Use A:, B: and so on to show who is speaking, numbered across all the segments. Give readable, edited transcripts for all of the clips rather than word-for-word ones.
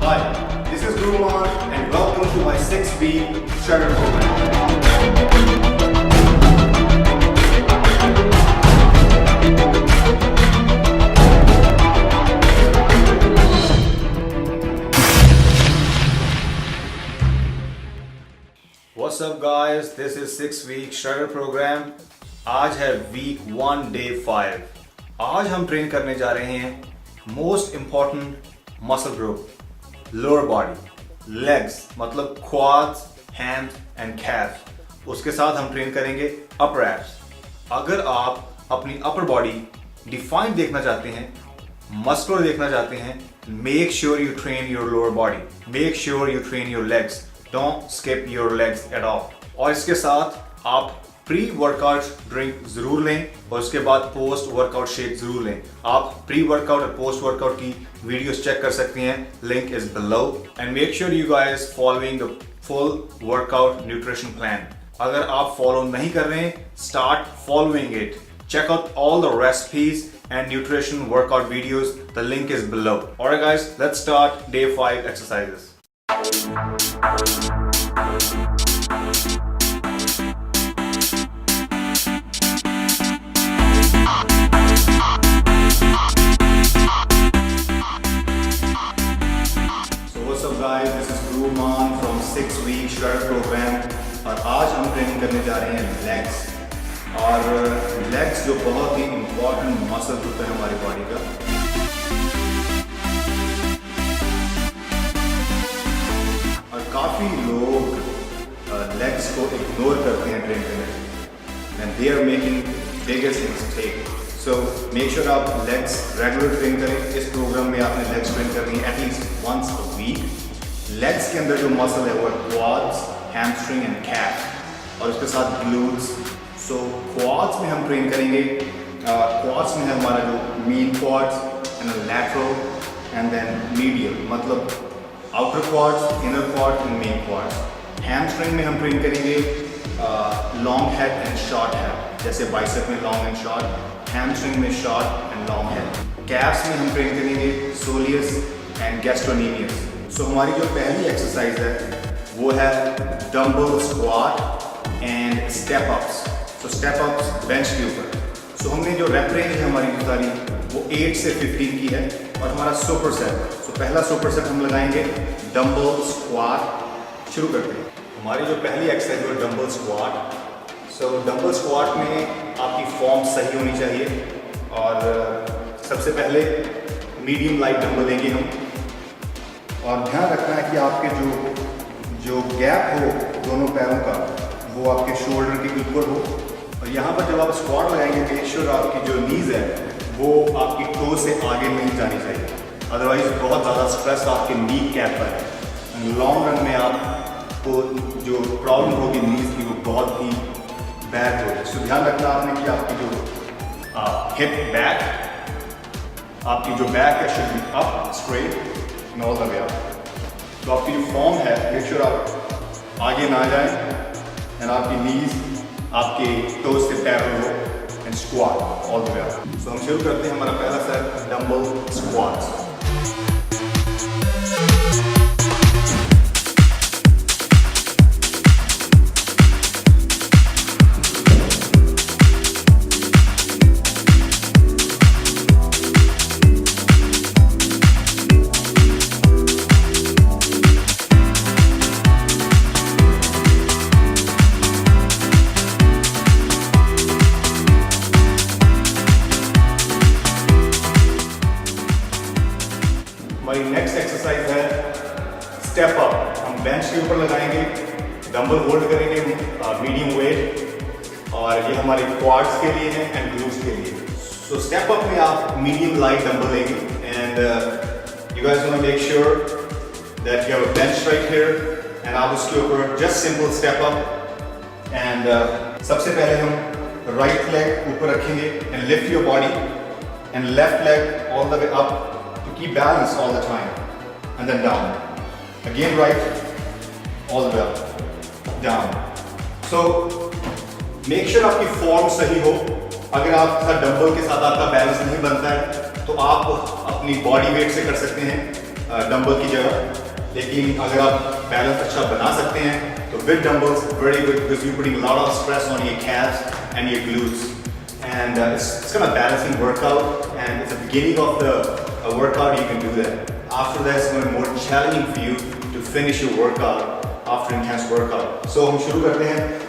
A: Hi, this is Mann and welcome to my 6-week shredder program. What's up guys, this is 6-week shredder program. आज है week 1 day 5. आज हम train करने जा रहे हैं most important muscle group, lower body, legs मतलब quartz, hams and Kaif's. उसके साथ हम ट्रेन करेंगे अपर एब्स। अगर आप अपनी अपर बॉडी डिफाइंड देखना चाहते हैं, मस्कुलर देखना चाहते हैं, make sure you train your lower body, make sure you train your legs, don't skip your legs at all. और इसके साथ आप प्री वर्कआउट ड्रिंक जरूर लें और उसके बाद पोस्ट वर्कआउट शेक जरूर लें। आप प्री वर्कआउट और पोस्ट वर्कआउट की वीडियोस चेक कर सकते हैं, link is below. And make sure you guys following the full workout nutrition plan. अगर आप फॉलो नहीं कर रहे हैं, start following it. Check out all the recipes and nutrition workout videos. The link is below. Alright guys, let's start day 5 exercises. So what's up guys, this is Mann from 6-week shredder program. और आज हम training करने जा रहे हैं legs. और legs जो बहुत ही इम्पॉर्टेंट मसल ग्रुप है हमारी बॉडी का। और काफ़ी लोग लेग्स को इग्नोर करते हैं ट्रेन करने में, and they are making biggest mistake. So make sure आप लेग्स रेगुलर ट्रेन करें। इस प्रोग्राम में आपने लेग्स ट्रेन करनी है at least once a week. Legs के अंदर जो मसल है वो है क्वाड्स, हैमस्ट्रिंग एंड कैफ, और उसके साथ ग्लूट्स। सो क्वाड्स में हम ट्रेन करेंगे, क्वाड्स में है हमारा जो mean quads and lateral and then medial, मतलब outer quads, inner quads and main quads. Hamstring में हम ट्रेन करेंगे long head and short head, जैसे बाइसेप में लॉन्ग एंड शॉर्ट, हैमस्ट्रिंग में short and long head. Calves में हम train करेंगे सोलियस एंड गैस्ट्रोनीमियस। सो हमारी जो पहली एक्सरसाइज है वो है dumbbell squat and step ups. तो स्टेप अप्स बेंच के ऊपर। सो हमने जो रेप रेंज है हमारी सारी वो 8 से 15 की है, और हमारा सुपर सेट। सो पहला सुपर सेट हम लगाएंगे डंबल स्क्वाट। शुरू करते हैं। हमारी जो पहली एक्सरसाइज है डंबल स्क्वाट। सो डंबल स्क्वाट में आपकी फॉर्म सही होनी चाहिए, और सबसे पहले मीडियम लाइट डंबल लेंगे हम, और ध्यान रखना है कि आपके जो गैप हो दोनों पैरों का वो आपके शोल्डर के ऊपर हो। और यहाँ पर जब आप स्क्वाट लगाएंगे, मेक श्योर आपकी जो नीज है वो आपकी टो से आगे नहीं जानी चाहिए, अदरवाइज बहुत ज़्यादा स्ट्रेस आपके नी कैप पर है। लॉन्ग रन में आपको जो प्रॉब्लम होगी नीज की वो बहुत ही बैड होगी। सो ध्यान रखना आपने कि आपकी जो हिप बैक, आपकी जो बैक है should be up straight and all the way up. तो आपकी जो फॉर्म है मेक श्योर आप आगे ना जाएं एंड आपकी नीज आपके टोज से पैरेलल हो and squat all the way up. So हम शुरू करते हैं हमारा पहला सेट डंबल स्क्वाट्स। हमारी नेक्स्ट एक्सरसाइज है स्टेप अप। हम बेंच के ऊपर लगाएंगे, डंबल होल्ड करेंगे मीडियम वेट, और ये हमारे क्वाड्स के लिए है एंड ग्लूट्स के लिए। सो स्टेप अप में आप मीडियम लाइट डंबल लेंगे, and you guys want to make sure that you have a bench right here, and आप उसके ऊपर just simple step up. And सबसे पहले हम राइट लेग ऊपर रखेंगे and lift your body, and left leg all the way up to keep balance all the time, and then down again, right all the way up, down. So make sure आपकी form सही हो। अगर आपके साथ dumbbell के साथ आपका balance नहीं बनता है तो आप अपनी बॉडी वेट से कर सकते हैं, डंबल की जगह। लेकिन अगर आप बैलेंस अच्छा बना सकते हैं तो with dumbbells very good, because you putting lot of stress on your calves and your glutes, and it's kind of balancing workout, and it's the beginning of the workout. You can do that. After that, it's going to be more challenging for you to finish your workout after intense workout. So हम शुरू करते हैं।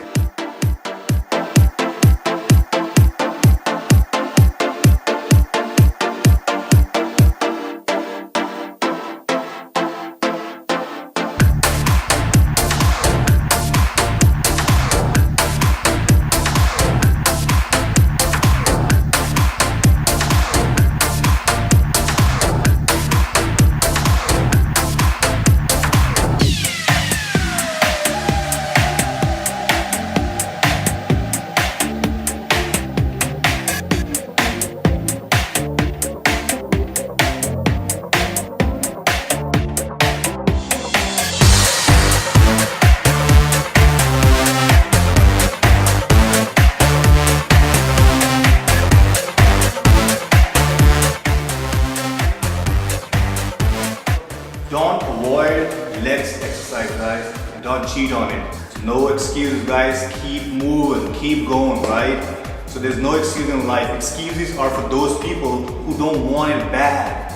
A: Don't avoid legs exercise, guys. Don't cheat on it. No excuse, guys. Keep moving, keep going, right? So there's no excuse in life. Excuses are for those people who don't want it bad.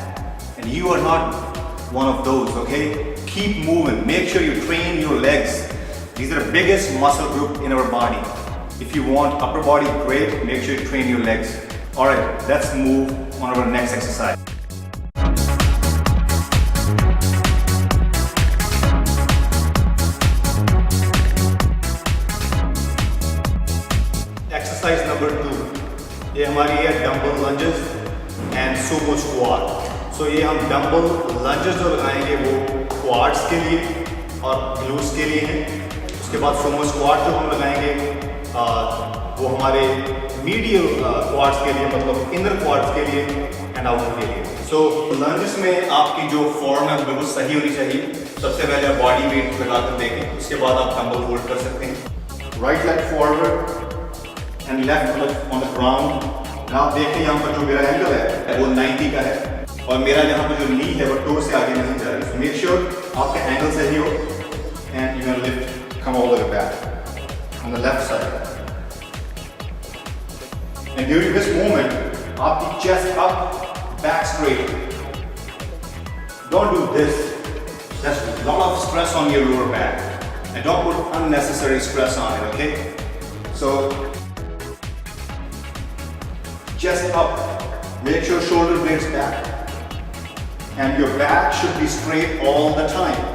A: And you are not one of those, okay? Keep moving. Make sure you train your legs. These are the biggest muscle group in our body. If you want upper body great, make sure you train your legs. Alright, let's move on our next exercise. Exercise number 2, ये हमारी है dumbbell lunges and sumo squat. So ये हम dumbbell lunges जो लगाएंगे वो quartz के लिए और ग्लूट्स के लिए हैं। उसके बाद सुमो स्क्वाट जो हम लगाएंगे वो हमारे मीडियल क्वाड्स के लिए, मतलब इनर क्वाड्स के लिए एंड आउटर के लिए। सो लंजेस में आपकी जो फॉर्म है वो बिल्कुल सही होनी चाहिए। सबसे पहले आप बॉडी वेट लगाकर देखें, उसके बाद आप डंबल होल्ड कर सकते हैं। Right leg forward and left on the ground. आप देखें यहाँ पर जो मेरा एंगल है वो 90 का है और मेरा यहाँ पर जो नी है वो टो से आगे नहीं जा रही। सो मेक श्योर आपका एंगल सही हो and you can lift come all the way back on the left side. And during this moment आपकी chest up, back straight. Don't do this, that's lot of stress on your lower back and don't put unnecessary stress on it, okay? So chest up, make sure shoulder blades back, and your back should be straight all the time.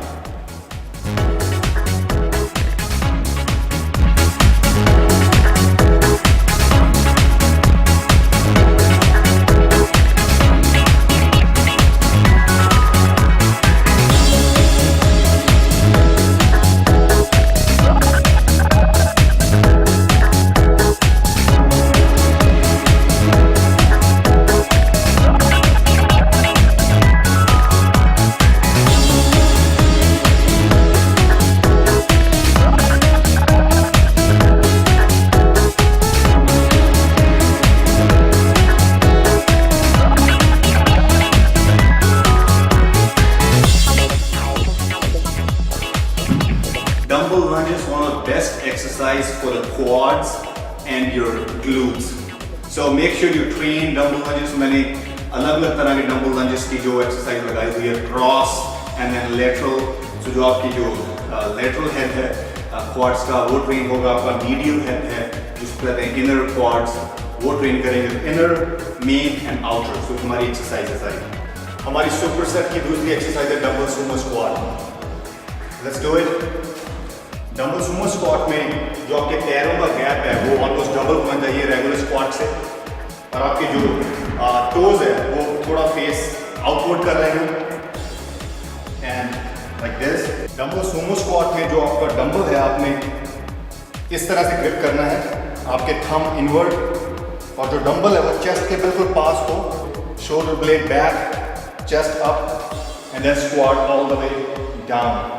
A: Dumbbell lunges one of the best exercise for the quads and your glutes. So make sure you train dumbbell lunges. मैंने अलग-अलग तरह के dumbbell lunges की जो exercise लगाई हुई है, cross and then lateral. So जो आपकी जो lateral head है quads का वो train होगा, आपका medial head है जिसको कहते हैं inner quads, वो train करेंगे, inner, main and outer. So हमारी exercise है सारी। हमारी superset की दूसरी exercise है dumbbell sumo squat. Let's do it. Dumbbell Sumo squat में जो आपके पैरों का गैप है वो ऑलमोस्ट डबल होना चाहिए रेगुलर स्क्वाट से, और आपके जो टोज है वो थोड़ा फेस आउटवर्ड कर रहे हैं and like this. Dumbbell Sumo squat में जो आपका डंबल है आपने इस तरह से ग्रिप करना है, आपके थंब इनवर्ड, और जो डंबल है वो चेस्ट के बिल्कुल पास हो, shoulder blade back, chest up and then squat all the way down.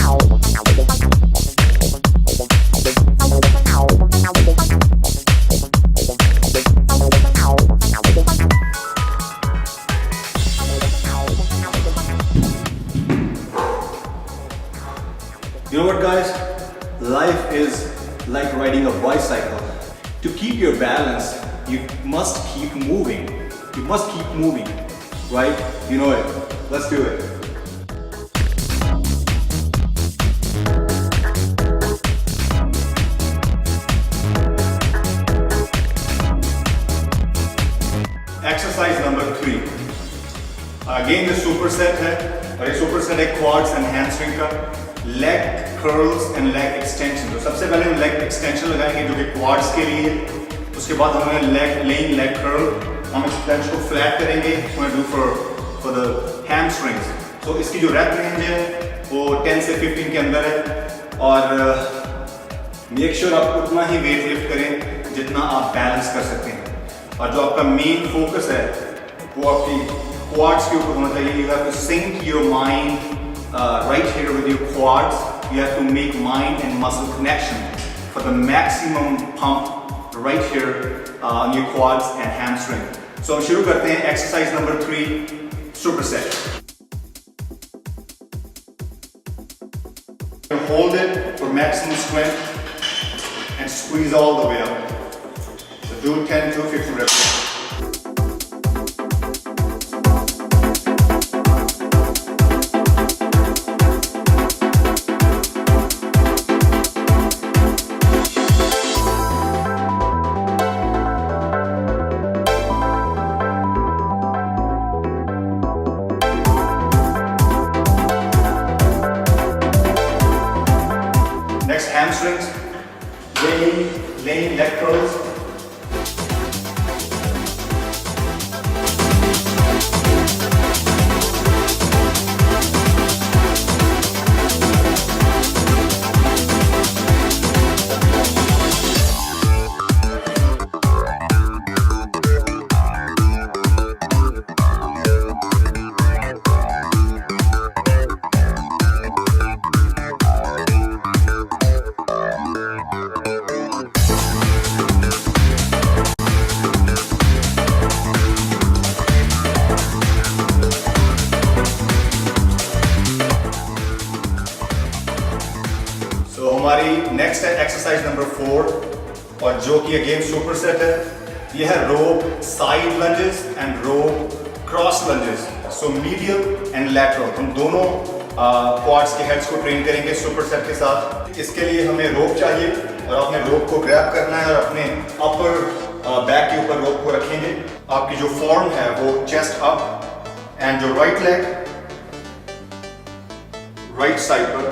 B: Ow.
A: You know what, guys? Life is like riding a bicycle. To keep your balance, you must keep moving. You must keep moving, right? You know it. Let's do it. Exercise number 3. Again, the superset है और ये superset है quads and hamstring का. Leg curls and leg extension. तो सबसे पहले हम leg extension लगाएंगे जो कि quads के लिए है. उसके बाद हमें leg curl. हम इस bench को flat करेंगे. We're do for the hamstrings. तो इसकी जो rep range है वो 10 से 15 के अंदर है और make sure आप उतना ही weight lift करें जितना आप balance कर सकते हैं. और जो आपका मेन फोकस है वो आपकी क्वाड्स के ऊपर होना चाहिए. You have to sync your mind right here with your quads. You have to make mind and muscle connection for the maximum pump right here on your quads and hamstring. So हम शुरू करते हैं exercise number 3, superset. Hold it for maximum strength and squeeze all the way up. Do 10 to 15 reps. Next, hamstrings, laying leg curls. हमारी next है exercise number 4 और जो कि again super set है. ये है rope side lunges and rope cross lunges. So medial and lateral हम दोनों क्वाड्स के हेड्स को ट्रेन करेंगे सुपर सेट के साथ. इसके लिए हमें रोप चाहिए और आपने रोप को ग्रैब करना है और अपने अपर बैक के ऊपर रोप को रखेंगे. आपकी जो फॉर्म है वो चेस्ट अप एंड जो राइट लेग राइट साइड पर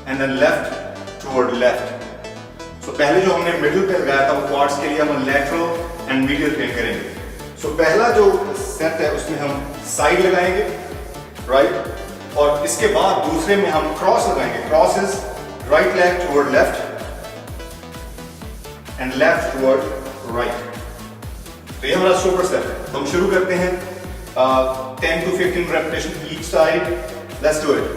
A: and then left toward left. So पहले जो हमने मिडिल पे लगाया था वो क्वाड्स के लिए हम लैटरल एंड मीडियल ट्रेन करेंगे. सो पहला जो सेट है उसमें हम साइड लगाएंगे राइट और इसके बाद दूसरे में हम क्रॉस लगाएंगे. Cross is right leg toward left and left toward right. तो ये हमारा सुपर सेट है. तो हम शुरू करते हैं 10 to 15 repetition each side. Let's do it.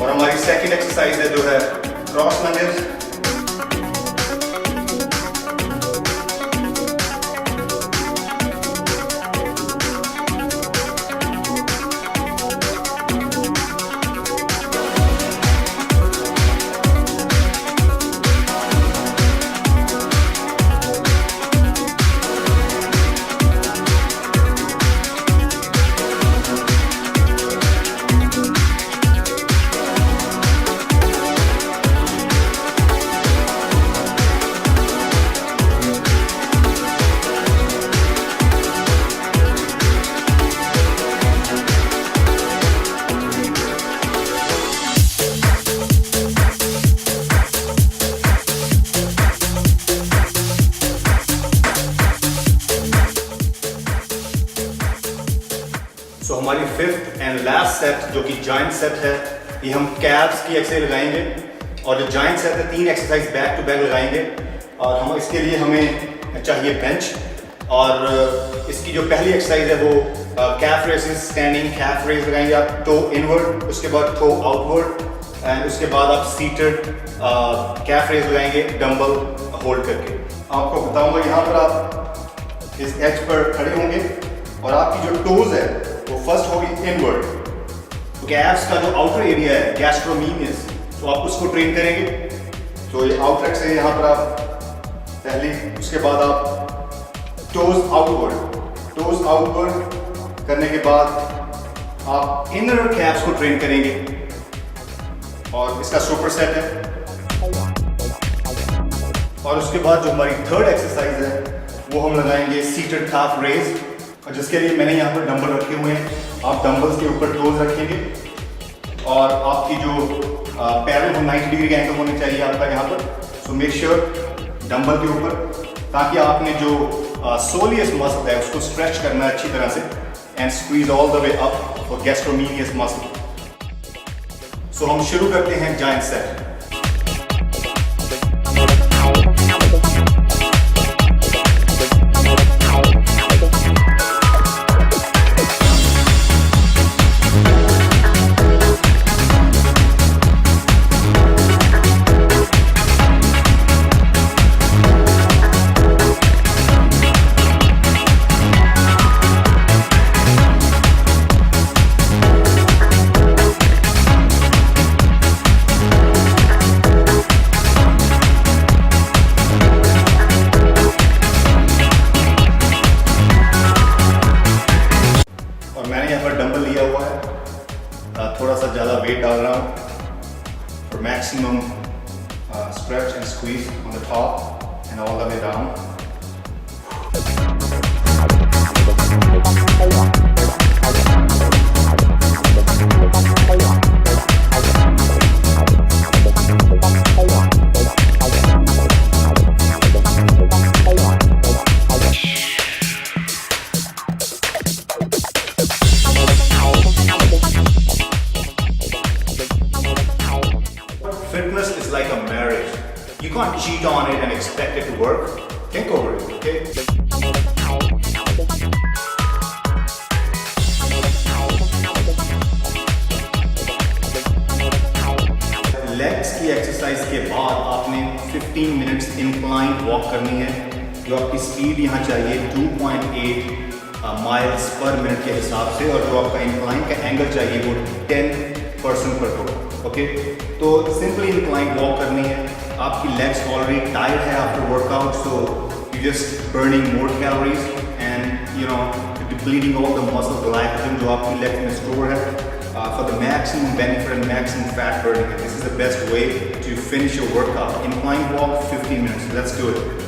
A: और हमारी सेकंड एक्सरसाइज है जो है क्रॉस लंजेस. सो हमारी फिफ्थ एंड लास्ट सेट जो कि जॉइंट सेट है, ये हम कैब्स की एक्सरसाइज लगाएंगे और जो जॉइंट सेट है 3 एक्सरसाइज बैक टू बैक लगाएंगे और हम इसके लिए हमें चाहिए बेंच और इसकी जो पहली एक्सरसाइज है वो calf raises, standing calf raise लगाएंगे आप, टो इनवर्ड, उसके बाद टो आउटवर्ड, एंड उसके बाद आप सीटेड कैफ रेस लगाएंगे डंबल होल्ड करके। आपको बताऊंगा यहाँ पर आप इस एज पर खड़े होंगे और आपकी जो टोज है वो फर्स्ट होगी इनवर्ड, क्योंकि एब्स का जो आउटर एरिया है गैस्ट्रोमीनियस, तो आप उसको ट्रेन करेंगे। तो ये आउटलेट्स है यहाँ पर आप पहली, उसके बाद आप टोज आउटवर्ड करने के बाद आप इनर कैप्स को ट्रेन करेंगे और इसका सुपर सेट है। और उसके बाद जो हमारी थर्ड एक्सरसाइज है वो हम लगाएंगे सीटेड काफ रेज, और जिसके लिए मैंने यहाँ पर डंबल रखे हुए हैं। आप डंबल्स के ऊपर टोज रखेंगे और आपकी जो पैरों को 90 डिग्री का एंगल होने चाहिए आपका यहाँ पर। सो मेक श्योर डंबल के ऊपर, ताकि आपने जो सोलियस मसल है उसको स्ट्रेच करना है अच्छी तरह से, and squeeze all the way up for gastrocnemius muscle. So हम शुरू करते हैं जायंट सेट। थोड़ा सा ज़्यादा वेट डाल रहा हूँ for maximum stretch and squeeze on the top and all the way down. Fitness is like a marriage. You can't cheat on it and expect it to work. Think over it, okay? Legs की exercise के बाद आपने 15 minutes incline walk करनी है। जो आपकी speed यहाँ चाहिए 2.8 माइल्स पर मिनट के हिसाब से, और जो आपका इंक्लाइन का एंगल चाहिए वो 10% पर हो। ओके, तो सिंपली इंक्लाइन वॉक करनी है। आपकी लेग्स ऑलरेडी टायर्ड है after workout, so you just burning more calories and you know depleting all the muscle glycogen जो आपकी लेग्स में स्टोर है for the maximum benefit and maximum fat burning. And this is the best way to finish your workout. Incline walk 15 minutes. Let's do it.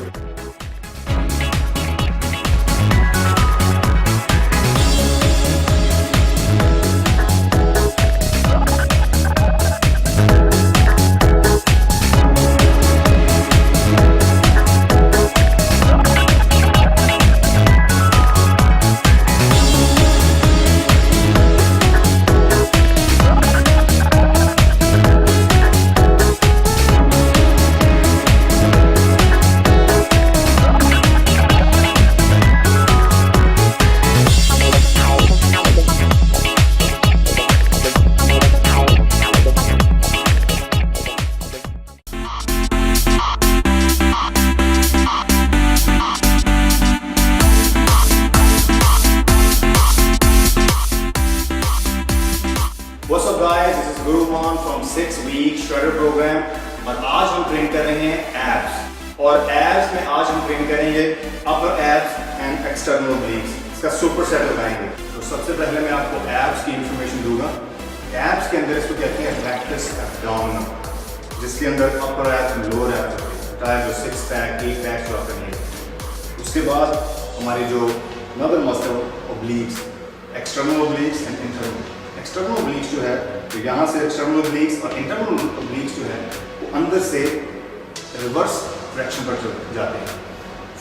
A: What's up guys, this is Guru Mann from 6-week shredder program, और आज हम train कर रहे हैं abs. और abs में आज हम ट्रेन करेंगे अपर एब्स एंड एक्सटर्नल ओब्लिक्स। इसका सुपर सेट लगाएंगे। तो सबसे पहले मैं आपको एब्स की इंफॉर्मेशन दूंगा। एब्स के अंदर इसको कहते हैं रेक्टस एब्डोमिनल, जिसके अंदर अपर एब्स लोअर एब्स होता है, जो 6 पैक 8 पैक जो करनी है। उसके बाद हमारी जो another muscle obliques, external obliques and internal. External obliques जो है तो यहाँ से एक्सटर्नल ओब्लिक्स और इंटरनल ओब्लिक्स जो है वो अंदर से रिवर्स डायरेक्शन पर जाते हैं।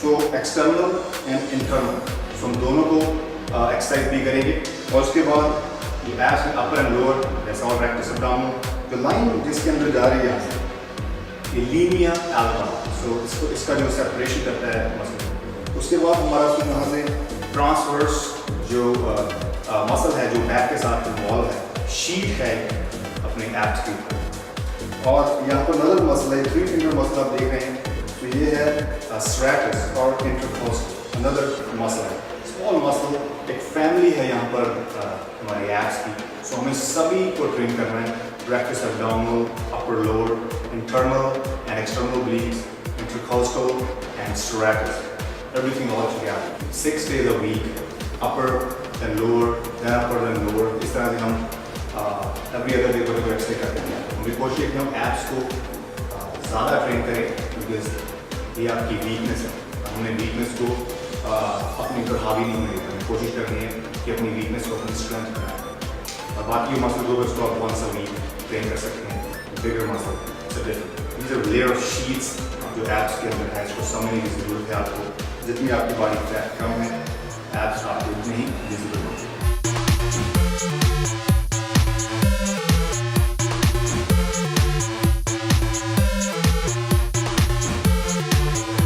A: सो एक्सटर्नल एंड इंटरनल, तो हम दोनों को एक्सरसाइज भी करेंगे। और उसके बाद ये एब्स में अपर एंड लोअर, जैसा और रेक्टस एब्डोमिनल, जो लाइन जिसके अंदर जा रही है यहाँ से, ये लीनिया एल्बा। सो इसका जो सेपरेशन करता है मसल, उसके बाद हमारा यहाँ से ट्रांसवर्स जो मसल है, जो बैक के साथ इन्वॉल्व है, शीट है अपने एब्स के ऊपर। और यहाँ पर अनदर मसल है, 3 फिंगर मसल आप देख रहे हैं, तो ये है स्ट्रैटस और इंटरकोस्टल, अनदर मसल है, स्मॉल मसल। एक फैमिली है यहाँ पर हमारे एब्स की। सो हमें सभी को ट्रेन करना है, practice abdominal, upper lower, internal and external obliques, intercostal and serratus, everything all together. 6 days a week, upper then lower, then upper then lower. इस तरह से हम every other day को एक्सरसाइज करते हैं। हमें कोशिश है कि हम एब्स को ज़्यादा ट्रेन करें, बिकॉज ये आपकी वीकनेस है। हमने वीकनेस को अपने ऊपर हावी नहीं होने देना, कोशिश करनी है कि अपनी वीकनेस को अपनी स्ट्रेंथ बनाएं। और बाकी मसल ग्रुप्स को आप once a week ट्रेन कर सकते हैं। Bigger muscle these are layer of sheets जो एब्स के अंदर है, इसको समझने की जरूरत है आपको। जितनी आपकी बॉडी फैट कम है, एब्स आपको उतने ही विजिबल होंगे।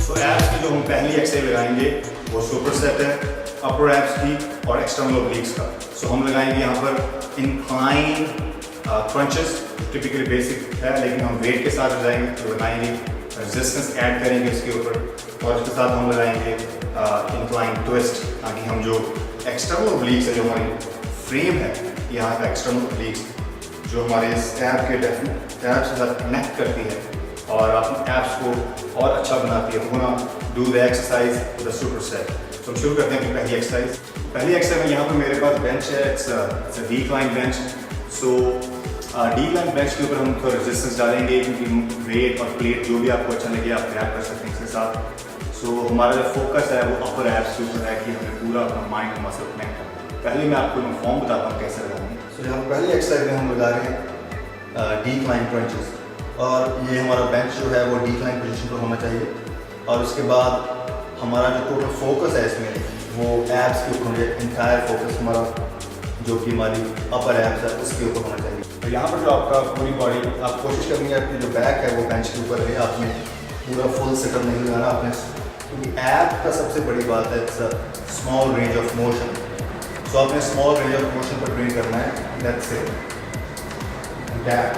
A: सो एब्स की जो हम पहली एक्सरसाइज लगाएंगे वो सुपर सेट है, अपर एब्स की और एक्सटर्नल ओब्लिक्स का। सो हम लगाएंगे यहाँ पर इंक्लाइन क्रंचेस, टिपिकली बेसिक है, लेकिन हम वेट के साथ लगाएंगे, रेजिस्टेंस ऐड करेंगे इसके ऊपर, और इसके साथ हम लगाएंगे इंक्लाइन ट्विस्ट, ताकि हम जो एक्सटर्नल ओब्लिक्स है, जो हमारी फ्रेम है यहाँ का एक्सटर्नल ओब्लिक्स, जो हमारे इस एब के एब से साथ कनेक्ट करती है और अपने एब्स को और अच्छा बनाती है। तो do the exercise with the super set. तो हम शुरू करते हैं अपनी पहली एक्सरसाइज। पहली एक्सरसाइज में यहाँ पर मेरे पास बेंच है, it's a decline bench. So decline bench के ऊपर हम थोड़ा रेजिस्टेंस डालेंगे, क्योंकि वेट और प्लेट जो भी आपको अच्छा लगे आप ग्रैब कर सकते हैं इसके साथ। सो हमारा जो फोकस है वो अपर एब्स के ऊपर है कि हमें पूरा अपना माइंड मसल कनेक्ट करना है। पहले मैं आपको फॉर्म बताता हूँ कैसे लगाएंगे। सो यहाँ पहली एक्सरसाइज में हम लगा रहे हैं डिक्लाइन क्रंचेस, और ये हमारा बेंच जो है वो डिक्लाइन पोजीशन पर होना चाहिए। और उसके बाद हमारा जो टोटल फोकस है इसमें वो एब्स के ऊपर, इंटायर फोकस हमारा जो कि हमारी अपर एब्स है उसके ऊपर होना चाहिए। तो यहाँ पर जो आपका पूरी बॉडी, आप कोशिश करनी है आपकी जो बैक है वो बेंच के ऊपर है, आपने पूरा फुल सेटअप नहीं लगाना आपने, क्योंकि एब का सबसे बड़ी बात है it's small range of motion. So आपने स्मॉल रेंज ऑफ मोशन पर ट्रेन करना है, let's say back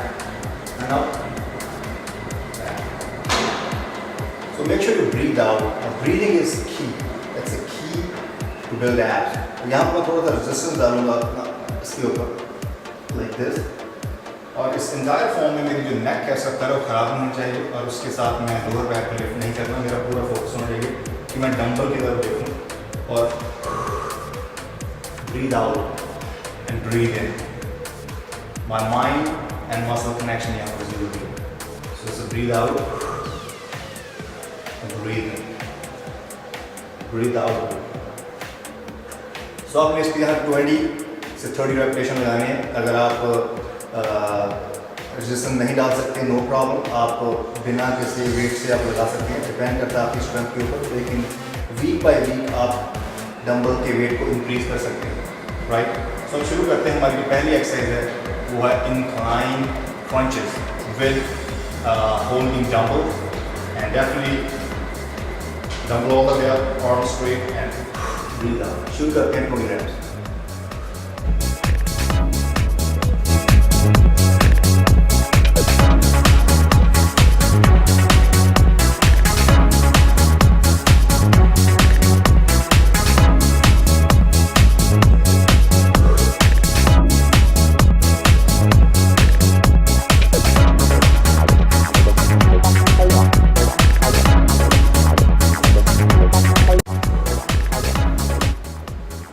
A: and up. So make sure you breathe out. Now, breathing is key. That's a key to build abs. यहाँ पर मैं थोड़ा सा resistance डालूंगा इसके ऊपर, like this. और इस इंटायर फॉर्म में मेरी जो नेक है उसका कर्व खराब नहीं होना चाहिए, और उसके साथ मैं लोअर बैक को लिफ्ट नहीं करना। मेरा पूरा फोकस होना चाहिए कि मैं डंबल की तरफ देखूँ, और breathe out and breathe in. My mind and muscle connection यहाँ पर जरूरी है। So it's a breathe out. Breathe in, breathe out. So आपने इसके यहाँ 20 से 30 रेपिटेशन लगाने हैं। अगर आप रेजिस्टेंस नहीं डाल सकते, नो प्रॉब्लम, आप बिना किसी वेट से आप लगा सकते हैं, डिपेंड करता है आपकी स्ट्रेंथ के ऊपर। लेकिन वीक बाय वीक आप डंबल के वेट को इंक्रीज कर सकते हैं, राइट। सो हम शुरू करते हैं। हमारी जो पहली एक्सरसाइज है वो है incline crunches with holding dumbbell, and definitely dumbbell all the way up, arms straight and breathe out. शुरू करते हैं 20 reps.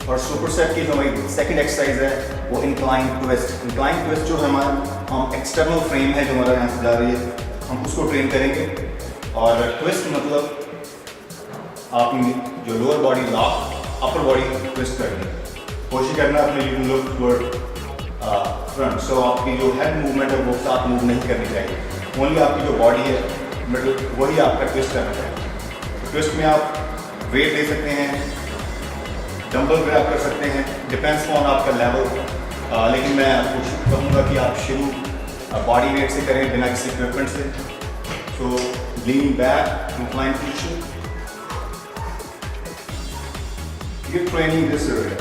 A: और सुपर सेट की जो हमारी सेकंड एक्सरसाइज है वो इंक्लाइन ट्विस्ट। इंक्लाइन ट्विस्ट जो हमारा हम एक्सटर्नल फ्रेम है जो हमारा यहाँ से जा रही है, हम उसको ट्रेन करेंगे। और ट्विस्ट मतलब आप जो lower body lock, upper body twist करनी, कोशिश करना अपने यू लुक टुवर्ड फ्रंट। सो आपकी जो हेड मूवमेंट है वो साथ मूव नहीं करनी चाहिए, ओनली आपकी जो बॉडी है मिडल वही आपका ट्विस्ट करना चाहिए। ट्विस्ट में आप वेट ले सकते हैं, डंबल ग्रैब कर सकते हैं, डिपेंड्स ऑन आपका लेवल। लेकिन मैं कोशिश कहूँगा कि आप शुरू बॉडी वेट से करें, बिना किसी इक्विपमेंट से। So leaning back, incline position, you're training this area.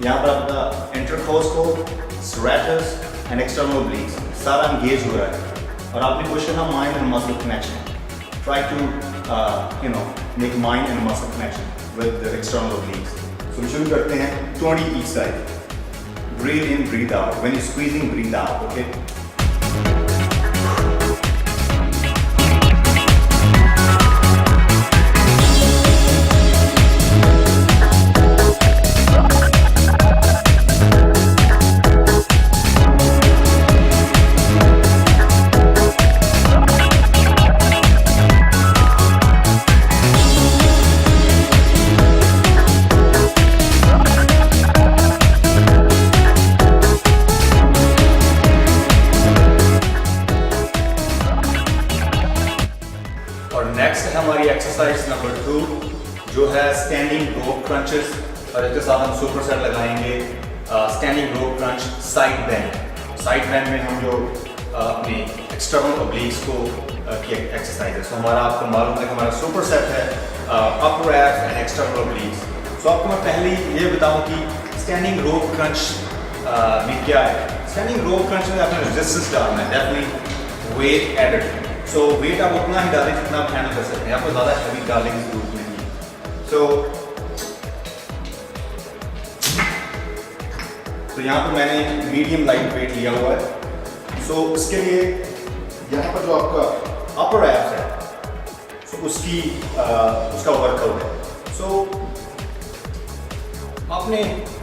A: यहाँ पर आपका intercostal, serratus and external obliques सारा engage हो रहा है और आपने कोशिश करना mind and muscle connection. Try to make mind and muscle connection with the external obliques. So शुरू करते हैं 20 each side. Breathe in, breathe out. When you're squeezing, breathe out. Okay. Next है हमारी एक्सरसाइज नंबर 2 जो है standing रोप crunches और इसके साथ हम सुपर सेट लगाएंगे standing rope crunch side bend. Side bend में हम जो अपने एक्सटर्नल ओब्लिक्स को की एक्सरसाइज है। सो हमारा आपको मालूम है कि हमारा सुपर सेट है अपर एब्स एंड एक्सटर्नल ओब्लिक्स। सो आपको मैं पहले ये बताऊं कि स्टैंडिंग रोप क्रंच में क्या है। स्टैंडिंग रोप क्रंच में आपने रेजिस्टेंस डालना है, डेफिनेटली वेट एडेड। सो वेट आप उतना ही डालें जितना आप हैंडल कर सकते हैं, आपको ज़्यादा हैवी डालने की जरूरत नहीं है। तो यहाँ पर मैंने मीडियम लाइट वेट लिया हुआ है। सो इसके लिए यहाँ पर जो आपका अपर एब्स है सो उसका वर्कआउट है। सो आपने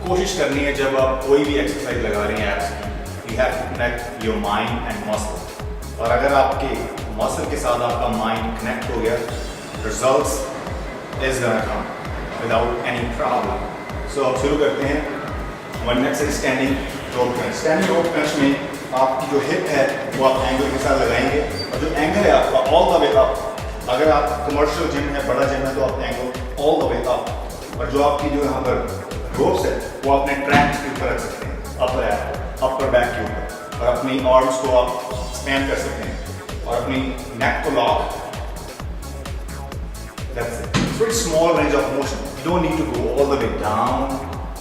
A: कोशिश करनी है जब आप कोई भी एक्सरसाइज लगा रहे हैं एब्स की, you have to connect your mind and muscle. और अगर आपके मसल के साथ आपका माइंड कनेक्ट हो गया, results is gonna come without any problem. So अब शुरू करते हैं हमारे next standing rope crunch. Standing rope crunch में आपकी जो हिप है वो आप एंगल के साथ लगाएंगे और जो एंगल है आपका ऑल द वे अप। अगर आप कमर्शियल जिम है, बड़ा जिम है, तो आप angle all the way up. और जो आपकी जो यहाँ पर रोप्स है वो अपने ट्रैक्स के ऊपर रख सकते हैं, अपर बैक के ऊपर, और अपनी आर्म्स को आप स्पैन कर सकते हैं और अपनी नेक को lock. That's it. It's very small range of motion. You don't need to go all the way down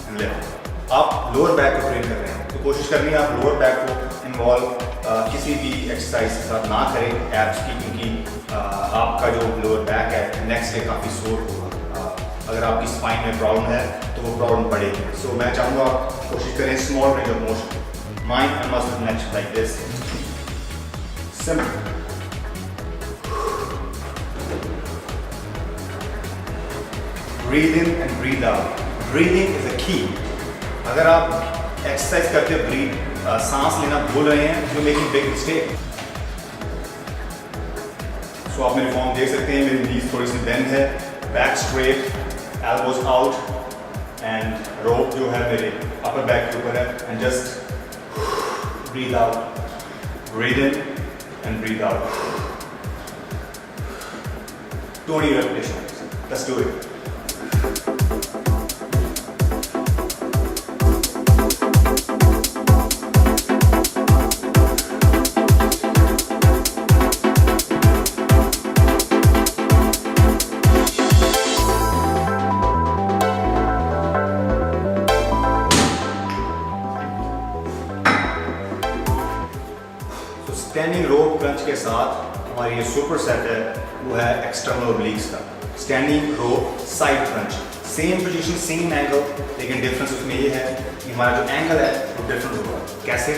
A: and lift. आप लोअर बैक को ट्रेन कर रहे हैं तो कोशिश करनी है आप लोअर बैक को इन्वॉल्व किसी भी एक्सरसाइज के साथ ना करें एब्स की, क्योंकि आपका जो लोअर बैक है नेक्स्ट डे काफ़ी सोर होगा। अगर आपकी स्पाइन में प्रॉब्लम है तो वो प्रॉब्लम बढ़ेगी। सो मैं चाहूँगा आप कोशिश करें small range of motion, mind and muscle connection like this. Simple. Breathe in and breathe out. Breathing is a key. अगर आप एक्सरसाइज करते सांस लेना भूल रहे हैं, you're making big mistake. So आप मेरी फॉर्म देख सकते हैं, मेरी knees थोड़ी सी बेंड है, back straight, elbows out, and rope जो है मेरे upper back के ऊपर है, and just breathe out. Breathe in and breathe out. 20 repetitions. Let's do it. Standing rope crunch के साथ हमारी ये सुपर सेट है वो है एक्सटर्नल ओब्लिक्स का standing rope side crunch. Same position, same angle, लेकिन डिफरेंस उसमें ये है कि हमारा जो एंगल है वो डिफरेंट होगा। कैसे?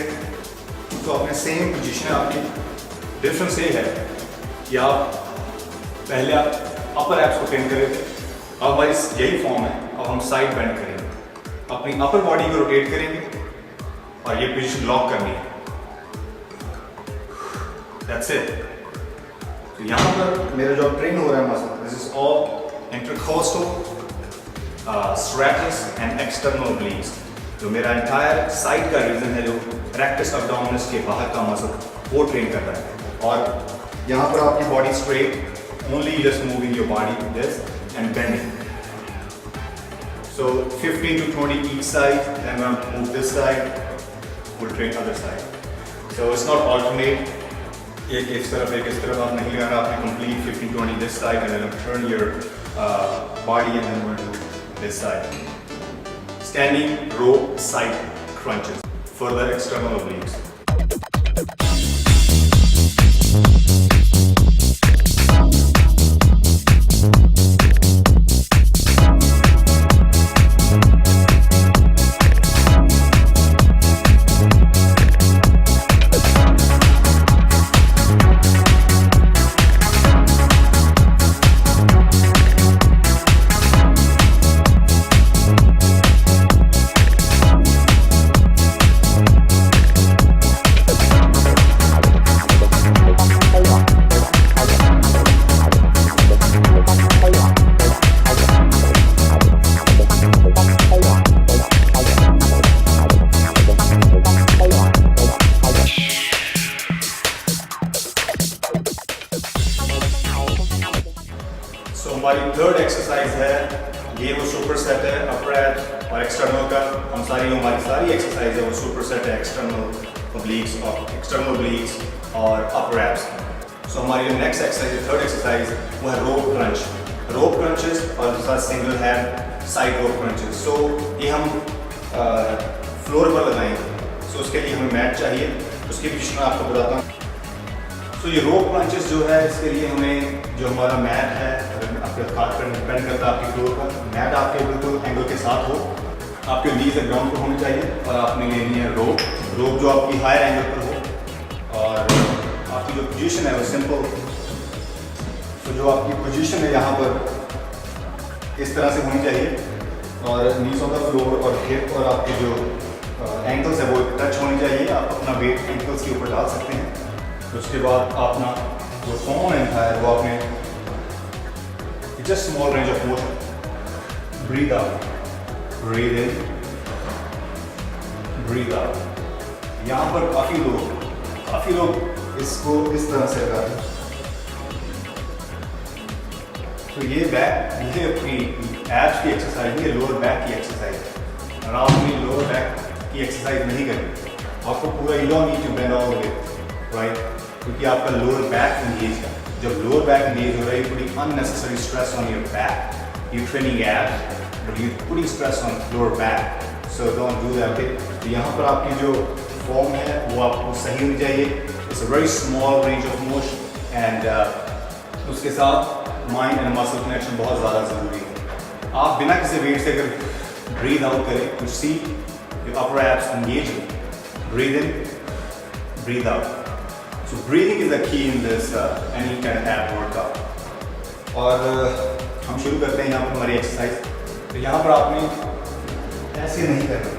A: तो अपने सेम पोजीशन आपकी डिफरेंस ये है कि आप पहले आप अपर एब्स को ट्रेन कर रहे थे, अब हमारी यही फॉर्म है, अब हम साइड बेंड करेंगे, अपनी अपर बॉडी को रोटेट करेंगे और ये पोजीशन लॉक करनी है। That's it. तो यहाँ पर मेरा जो ट्रेन हो रहा है muscle, this is all intercostal, serratus and external obliques. जो मेरा entire साइड का रीजन है, जो rectus abdominis के बाहर का मसल वो ट्रेन कर रहा है। और यहाँ पर आपकी body straight, only just moving your body like this and bending. So 15 to 20 each side, then I'm going to move this side, we'll train other side. So it's not alternate. एक इस तरफ एक इस तरफ आप नहीं लगाना, आपने complete 15-20 this side and then turn your body, and then we'll do this side. Standing row side crunches, further external obliques. हमारी थर्ड एक्सरसाइज है, ये वो सुपर सेट है अपर एब्स और एक्सटर्नल का। हमारी सारी एक्सरसाइज है वो सुपर सेट है एक्सटर्नल ओब्लिक्स और अपर एब्स। सो हमारी नेक्स्ट एक्सरसाइज, थर्ड एक्सरसाइज, वो है रोप क्रंच, रोप क्रंचेस और दूसरा सिंगल हैंड साइड रोप क्रंचेस। सो ये हम फ्लोर पर लगाएंगे। सो उसके लिए हमें मैट चाहिए, उसकी पोजीशन मैं आपको बताता हूँ। तो ये रोप क्रंचेस जो है, इसके लिए हमें जो हमारा मैट है, आपके हाथ पर डिपेंड करता है आपकी फ्लोर पर, मैट आपके बिल्कुल एंगल के साथ हो, आपके नीज ग्राउंड पर होनी चाहिए और आपने लेनी है रोप जो आपकी हायर एंगल पर हो और आपकी जो पोजीशन है वो सिंपल। तो जो आपकी पोजीशन है यहाँ पर इस तरह से होनी चाहिए और नीज ऑन द फ्लोर और हिप और आपके जो एंकल्स है वो टच होनी चाहिए। आप अपना वेट एंकल्स के ऊपर डाल सकते हैं। उसके बाद अपना जो फॉर्म है वो आपने just small range of motion, breathe out, breathe in, breathe out. यहाँ पर काफ़ी लोग इसको इस तरह से करते हैं। तो ये अपनी एब्स की एक्सरसाइज, ये लोअर बैक की एक्सरसाइज है और आप अपनी लोअर बैक की एक्सरसाइज नहीं करेंगे। आपको पूरा along to bend all the way, right, क्योंकि आपका लोअर बैक इंगेज है। जब लोअर बैक इंगेज हो रहा है, putting unnecessary stress on your back, you training abs but you putting stress on lower back, so don't do that. तो यहाँ पर आपकी जो फॉर्म है वो आपको सही होनी चाहिए। It's a very small range of motion and उसके साथ माइंड एंड मसल कनेक्शन बहुत ज़्यादा ज़रूरी है। आप बिना किसी वेट से अगर ब्रीद आउट करें, you see your upper abs engage, breathe in, breathe out. So breathing is the key in this any kind of ab workout. और हम शुरू करते हैं यहाँ पर हमारी एक्सरसाइज। तो यहाँ पर आपने ऐसे नहीं करना,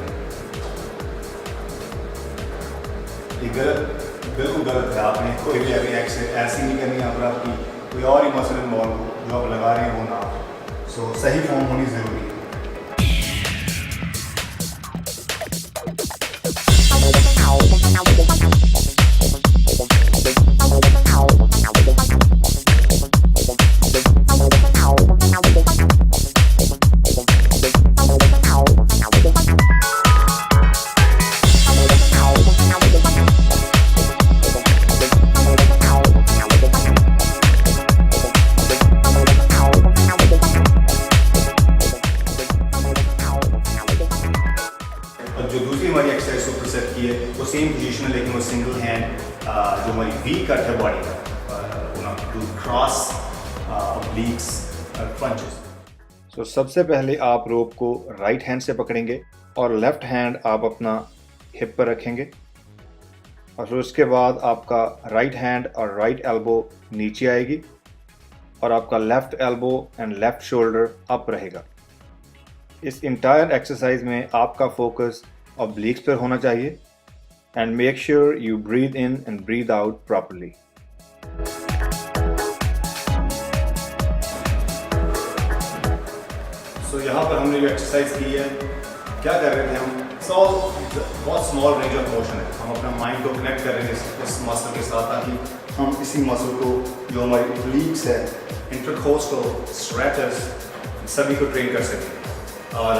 A: ये बिल्कुल गलत है। आपने कोई भी अभी ऐसी नहीं करनी। यहाँ पर आपकी कोई और ही मसल इन्वॉल्व हो, जो आप लगा रहे हैं वो ना। सो सही फॉर्म होनी ज़रूरी है। जो दूसरी हमारी एक्सरसाइज सुपर सेट की है वो सेम पोजीशन है, लेकिन वो सिंगल हैंड जो हमारी वी कट है बॉडी का, टू क्रॉस ऑब्लिक्स क्रंचेस। सो सबसे पहले आप रोप को राइट हैंड से पकड़ेंगे और लेफ्ट हैंड आप अपना हिप पर रखेंगे और फिर उसके बाद आपका राइट हैंड और राइट एल्बो नीचे आएगी और आपका left elbow and left shoulder up रहेगा। इस इंटायर एक्सरसाइज में आपका फोकस ऑब्लिक्स पर होना चाहिए and make sure you breathe in and breathe out properly. So यहाँ पर हमने जो एक्सरसाइज की है, क्या कर रहे थे हम, बहुत स्मॉल रेंज ऑफ मोशन है। हम अपना माइंड को कनेक्ट कर रहे हैं इस मसल के साथ, ताकि हम इसी मसल को, जो हमारी ऑब्लिक्स है, इंटरकोस्टल, स्ट्रेटस, सभी को ट्रेन कर सकें। और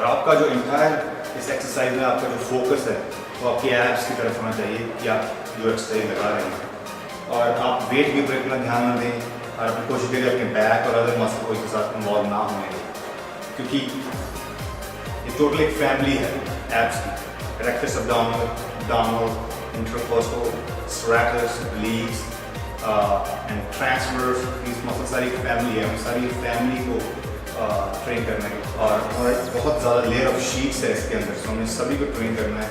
A: आपका जो इंटायर इस एक्सरसाइज में आपका जो फोकस है वो आपकी एब्स की तरफ होना चाहिए कि आप जो एक्सरसाइज लगा रहे हैं। और आप वेट के ऊपर इतना ध्यान न दें और अपनी कोशिश करिए अपने बैक और अदर मसल को इसके साथ इन्वॉल्व ना होने दें, क्योंकि ये टोटल एक फैमिली है एब्स की। Rectus abdominal, intercostal, stratus, obliques and transverse, इस मसल सारी फैमिली है, हम सारी फैमिली को ट्रेन करना है। और बहुत ज़्यादा लेयर ऑफ शीट्स है इसके अंदर, सो हमें सभी को ट्रेन करना है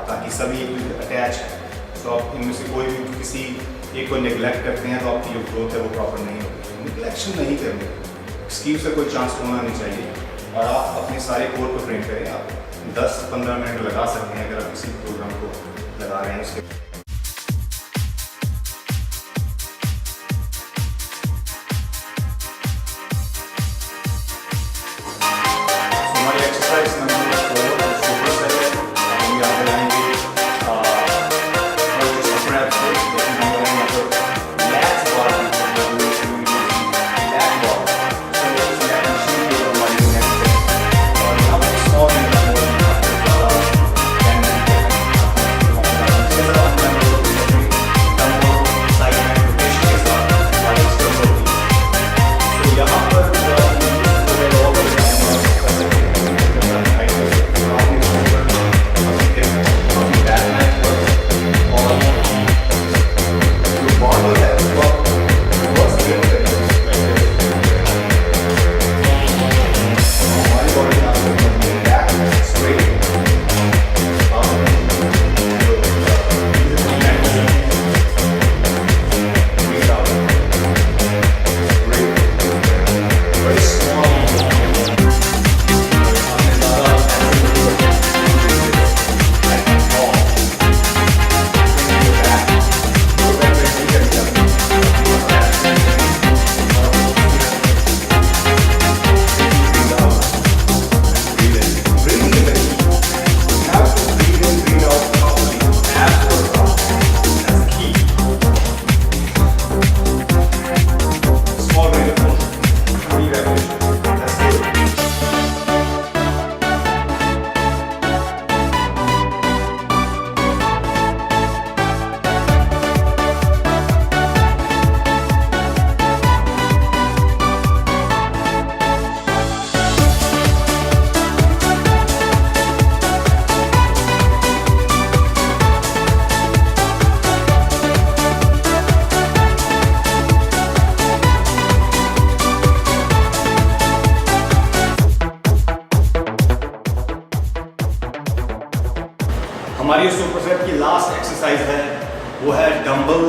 A: ताकि सभी अटैच है। तो आप इनमें से कोई भी किसी एक को नेग्लेक्ट करते हैं तो आपकी जो ग्रोथ है वो प्रॉपर नहीं होगी। नेग्लेक्शन नहीं करनी, एक्सक्यूज से कोई चांस होना नहीं चाहिए। और आप अपने सारे कोर को ट्रेन करें। आप 10-15 मिनट लगा सकते हैं अगर आप किसी प्रोग्राम को लगा रहे हैं उसके। हमारी एक्सरसाइज नंबर 4 सुपर सेट है, हम यहाँ पे लाएंगे हमारी सुपर सेट की लास्ट एक्सरसाइज है वो है डंबल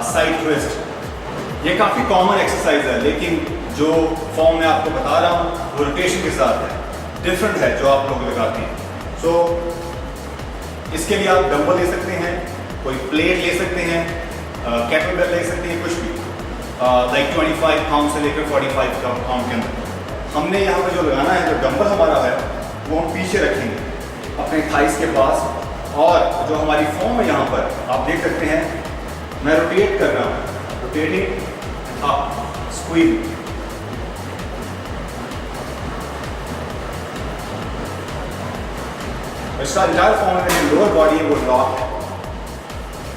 A: साइड ट्विस्ट। ये काफ़ी कॉमन एक्सरसाइज है, लेकिन जो फॉर्म मैं आपको बता रहा हूँ वो रोटेशन के साथ है, डिफरेंट है जो आप लोग लगाते हैं। सो इसके लिए आप डंबल ले सकते हैं, कोई प्लेट ले सकते हैं, कैटल बेल ले सकते हैं, कुछ भी लाइक 25 पाउंड से लेकर 45 पाउंड के अंदर। हमने यहाँ पर जो लगाना है, जो डंबल हमारा है वो हम पीछे रखेंगे अपने थाइस के पास, और जो हमारी फॉर्म है यहाँ पर आप देख सकते हैं मैं रोटेट कर रहा हूँ, रोटेटिंग अप, स्क्वीज। इसका इंटायर फॉर्म में जो लोअर बॉडी है वो लॉक है,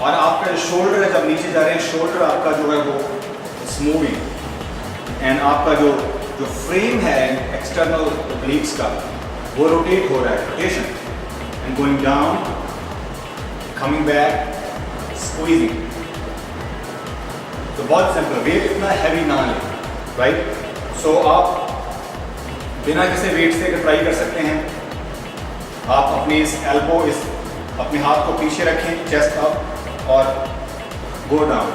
A: और आपका जो शोल्डर है जब नीचे जा रहे हैं, शोल्डर आपका जो है वो मूविंग, एंड आपका जो फ्रेम है एक्सटर्नल ओब्लिक्स का वो रोटेट हो रहा है, rotation and going down, coming back, squeezing। तो बहुत सिंपल, वेट इतना हैवी ना लें, राइट। सो आप बिना किसी वेट से ट्राई कर सकते हैं। आप अपनी इस एल्बो, इस अपने हाथ को पीछे रखें, चेस्ट अप और गो डाउन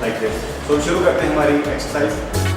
A: लाइक दिस। तो शुरू करते हैं हमारी exercise.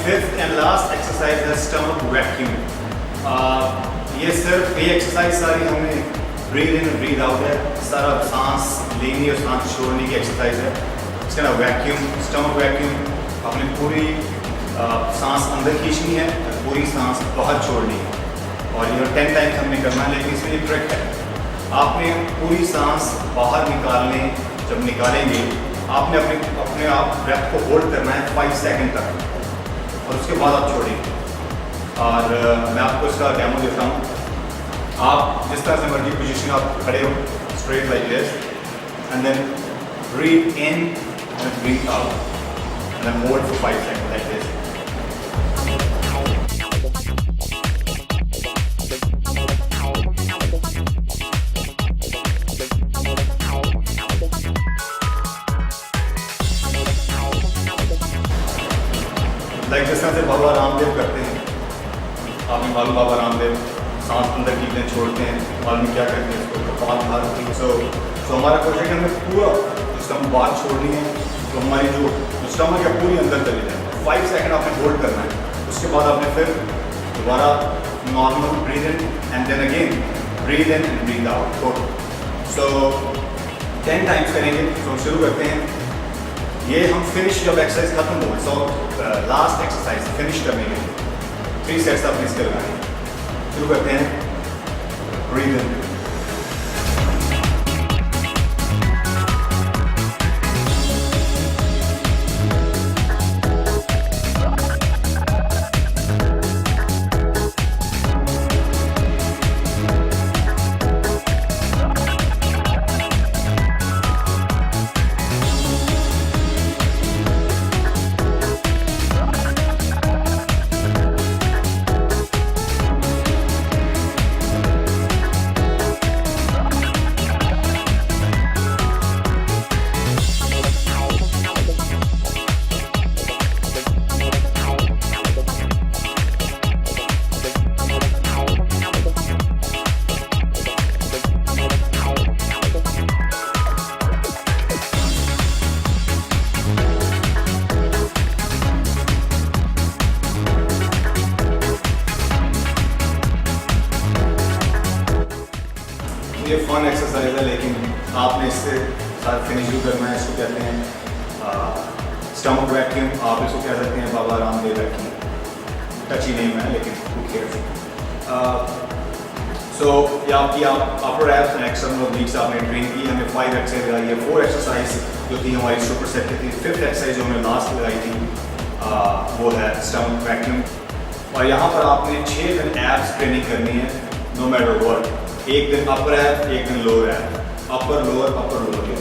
A: Fifth and last exercise है स्टमक वैक्यूम। ये सिर्फ ये एक्सरसाइज सारी हमने ब्रीद इन ब्रीद आउट है, सारा सांस लेनी और सांस छोड़ने की एक्सरसाइज है। इसका नाम वैक्यूम, स्टमक वैक्यूम। आपने पूरी सांस अंदर खींचनी है, पूरी सांस बाहर छोड़नी है, और ये 10 टाइम्स हमने करना है। लेकिन इसमें एक ट्रिक है, आपने पूरी सांस बाहर निकालने, जब निकालेंगे आपने अपने आप ब्रेथ को होल्ड करना है 5 सेकंड तक, और उसके बाद आप छोड़ेंगे। और मैं आपको इसका डेमो देता हूँ। आप जिस तरह से मर्जी पोजीशन आप खड़े हो, straight like this, and then breathe in and breathe out, and then hold for 5 second like this. Like जिस तरह से बाबा रामदेव करते हैं, आपने मालूम बाबा रामदेव सांस अंदर खींचते हैं, छोड़ते हैं, मालूम क्या करते हैं, इसको कपाल बाहर होती है। सो हमारा कोशिश है कि हमें पूरा स्टमक बाहर छोड़नी है, तो हमारी जो स्टमक है पूरी अंदर चली जाए। 5 सेकंड आपने होल्ड करना है, उसके बाद आपने फिर दोबारा normal breathe in and then again breathe in and breathe out. So 10 times करेंगे। तो शुरू करते हैं। ये हम फिनिश जब एक्सरसाइज खत्म हो, सो लास्ट एक्सरसाइज फिनिश करने के लिए 3 सेट्स आपने इसके लगाए। शुरू करते हैं। ब्रीद इन, ये फन एक्सरसाइज है, लेकिन आपने इससे साथ फिनिश भी करना है। इसको कहते हैं स्टमक वैक्यूम, आप इसको कह सकते हैं बाबा रामदेव वैक्यूम। टची नेम है लेकिन who cares। सो ये आपकी अपर एब्स एंड एक्सटर्नल ओब्लिक्स आपने ट्रेन की। हमें 5 एक्सरसाइज लगाई है। 4 एक्सरसाइज जो थी हमारी सुपर सेट की थी। 5th एक्सरसाइज जो हमने लास्ट लगाई थी वो है स्टमक वैक्यूम। और यहाँ पर आपने 6 दिन एब्स ट्रेनिंग करनी है, नो मैटर व्हाट। एक दिन अपर एब्स, एक दिन lower abs, upper lower.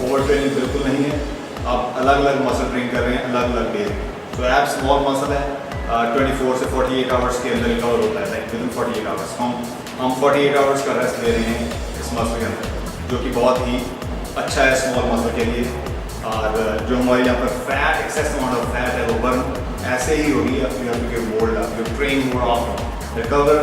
A: Over training बिल्कुल नहीं है। आप अलग अलग मसल ट्रेन कर रहे हैं अलग अलग डे। तो एब्स स्मॉल मसल है, 24 से 48 आवर्स के अंदर रिकवर होता है, लाइक विद इन 48 आवर्स। हम 48 आवर्स का रेस्ट दे रहे हैं इस मसल के अंदर, जो कि बहुत ही अच्छा है स्मॉल मसल के लिए। और जो हमारे यहाँ पर fat, excess amount of fat है, वो बर्न ऐसे ही होगी। आपके मोल्ड आप ट्रेन मोर ऑफ रिकवर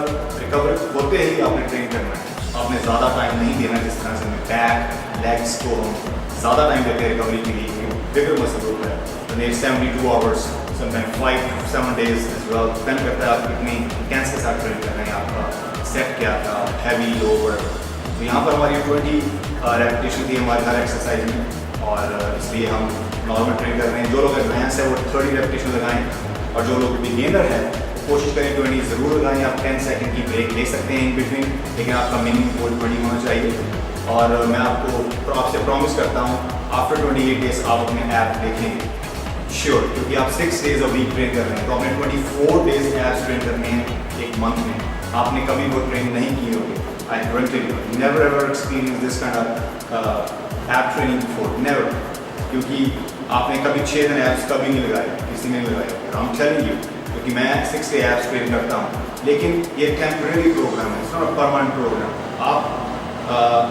A: होते ही आपने ट्रेन करना है। आपने ज़्यादा टाइम नहीं देना, जिस तरह से बैक लेग्स को हम ज़्यादा टाइम देते हैं रिकवरी के लिए, बिगर मसल ग्रुप है। तो 72 hours, sometime 5-7 days as well. Depend करता है आप कितनी कैंस के साथ ट्रेन कर रहे हैं, आपका सेट क्या था, हैवी लोअर। तो यहाँ पर हमारी 20 रेपिटेशन थी हमारी हर एक्सरसाइज में, और इसलिए हम नॉर्मल ट्रेन कर रहे हैं। जो लोग एडवांस है वो 30 रेपिटेशन लगाएं, और जो लोग बिगिनर है कोशिश करें 20 ज़रूर लगाएं। आप 10 सेकंड की ब्रेक ले सकते हैं इन बिटवीन, लेकिन आपका मिनिमम गोल 20 होना चाहिए। और मैं आपसे प्रॉमिस करता हूँ आफ्टर 28 डेज आप अपने ऐप देखेंगे श्योर, क्योंकि आप 6 डेज अ वीक ट्रेन कर रहे हैं। तो आपने 24 डेज ऐप्स ट्रेन करने हैं एक मंथ में। आपने कभी वो ट्रेन नहीं की होगी। I guarantee you never ever experience this kind of app training before, never. क्योंकि आपने कभी 6 दिन ऐप्स कभी नहीं लगाए, किसी ने नहीं लगाए। आई एम टेलिंग यू, क्योंकि मैं 6 डे ऐप्स ट्रेन करता हूँ। लेकिन ये टेम्परेरी प्रोग्राम है, it's not a permanent programme. आप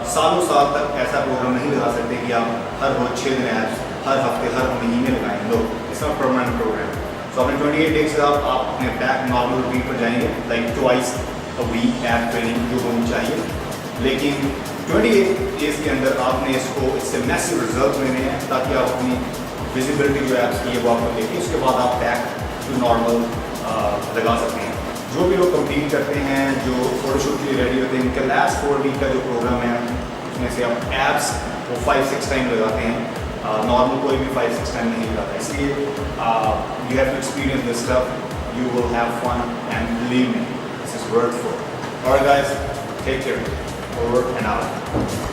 A: सालों साल तक ऐसा प्रोग्राम नहीं लगा सकते कि आप हर रोज 6 दिन ऐप्स हर हफ्ते हर महीने लगाएं। लो, इट्स नॉट परमानेंट प्रोग्राम। सो आपने 28 डेज से आप अपने बैक नॉर्मल रूटीन पर जाएंगे, like twice a week app training जो होनी चाहिए। लेकिन 28 डेज के अंदर आपने इससे मैसिव रिजल्ट लेने हैं, ताकि आप अपनी विजिबिलिटी जो ऐप्स की है वो आपको देखिए। उसके बाद आप बैक टू नॉर्मल लगा सकते हैं। जो भी लोग कम्पीट करते हैं, जो फोटोशूट के लिए रेडी होते हैं, इनका लास्ट 4 वीक का जो प्रोग्राम है उसमें से आप एब्स वो 5-6 टाइम लगाते हैं। नॉर्मल कोई भी 5-6 टाइम नहीं लगाता, इसलिए you have to experience this stuff, you will have fun and believe me, this is worth for. Alright guys, take care, over and out.